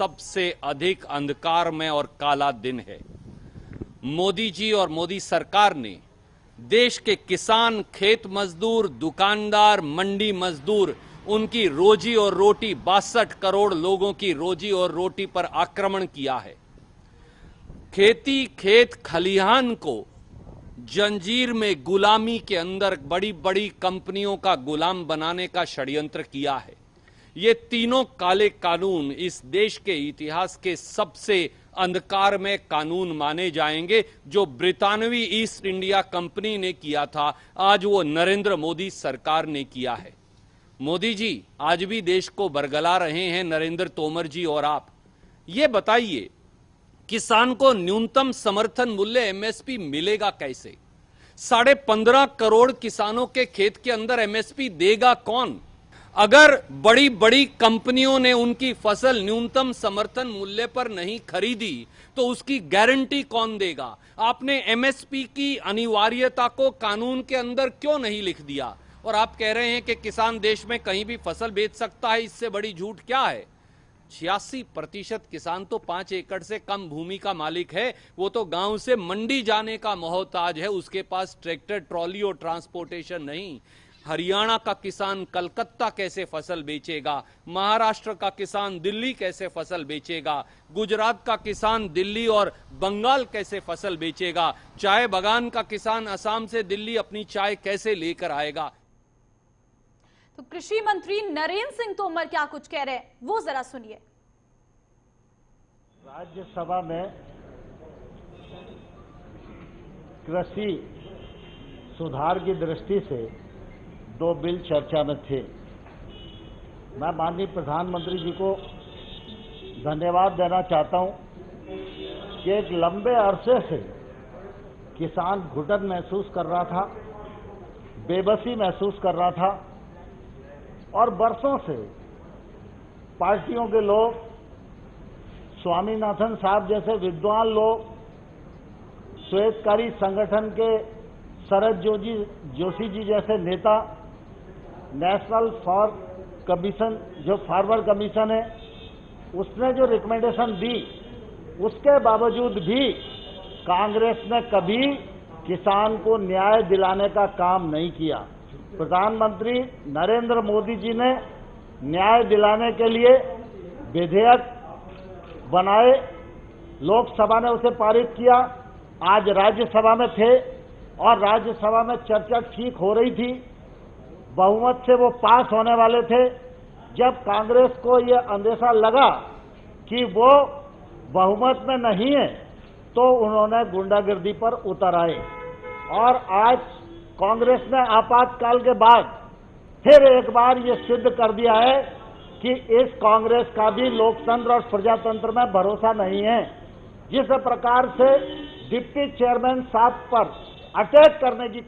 सबसे अधिक अंधकारमय और काला दिन है। मोदी जी और मोदी सरकार ने देश के किसान, खेत मजदूर, दुकानदार, मंडी मजदूर, उनकी रोजी और रोटी, 62 करोड़ लोगों की रोजी और रोटी पर आक्रमण किया है। खेती, खेत, खलिहान को जंजीर में गुलामी के अंदर बड़ी बड़ी कंपनियों का गुलाम बनाने का षड्यंत्र किया है। ये तीनों काले कानून इस देश के इतिहास के सबसे अंधकारमय कानून माने जाएंगे। जो ब्रितानवी ईस्ट इंडिया कंपनी ने किया था, आज वो नरेंद्र मोदी सरकार ने किया है। मोदी जी आज भी देश को बरगला रहे हैं, नरेंद्र तोमर जी और आप। ये बताइए, किसान को न्यूनतम समर्थन मूल्य एमएसपी मिलेगा कैसे? 15.5 करोड़ किसानों के खेत के अंदर एमएसपी देगा कौन? अगर बड़ी बड़ी कंपनियों ने उनकी फसल न्यूनतम समर्थन मूल्य पर नहीं खरीदी तो उसकी गारंटी कौन देगा? आपने एमएसपी की अनिवार्यता को कानून के अंदर क्यों नहीं लिख दिया? और आप कह रहे हैं कि किसान देश में कहीं भी फसल बेच सकता है, इससे बड़ी झूठ क्या है? 86% किसान तो 5 एकड़ से कम भूमि का मालिक है। वो तो गांव से मंडी जाने का मोहताज है, उसके पास ट्रैक्टर, ट्रॉली और ट्रांसपोर्टेशन नहीं। हरियाणा का किसान कलकत्ता कैसे फसल बेचेगा? महाराष्ट्र का किसान दिल्ली कैसे फसल बेचेगा? गुजरात का किसान दिल्ली और बंगाल कैसे फसल बेचेगा? चाय बागान का किसान असम से दिल्ली अपनी चाय कैसे लेकर आएगा? तो कृषि मंत्री नरेंद्र सिंह तोमर क्या कुछ कह रहे हैं, वो जरा सुनिए। राज्यसभा में कृषि सुधार की दृष्टि से 2 बिल चर्चा में थे। मैं माननीय प्रधानमंत्री जी को धन्यवाद देना चाहता हूं कि एक लंबे अरसे से किसान घुटन महसूस कर रहा था, बेबसी महसूस कर रहा था और बरसों से पार्टियों के लोग, स्वामीनाथन साहब जैसे विद्वान लोग, श्वेतकारी संगठन के शरद जोशी जी जैसे नेता, नेशनल जो फार्मर कमीशन है, उसने जो रिकमेंडेशन दी, उसके बावजूद भी कांग्रेस ने कभी किसान को न्याय दिलाने का काम नहीं किया। प्रधानमंत्री नरेंद्र मोदी जी ने न्याय दिलाने के लिए विधेयक बनाए, लोकसभा ने उसे पारित किया। आज राज्यसभा में थे और राज्यसभा में चर्चा ठीक हो रही थी, बहुमत से वो पास होने वाले थे। जब कांग्रेस को यह अंदेशा लगा कि वो बहुमत में नहीं है, तो उन्होंने गुंडागिर्दी पर उतर आए और आज कांग्रेस ने आपातकाल के बाद फिर एक बार ये सिद्ध कर दिया है कि इस कांग्रेस का भी लोकतंत्र और प्रजातंत्र में भरोसा नहीं है। जिस प्रकार से डिप्टी चेयरमैन साहब पर अटैक करने की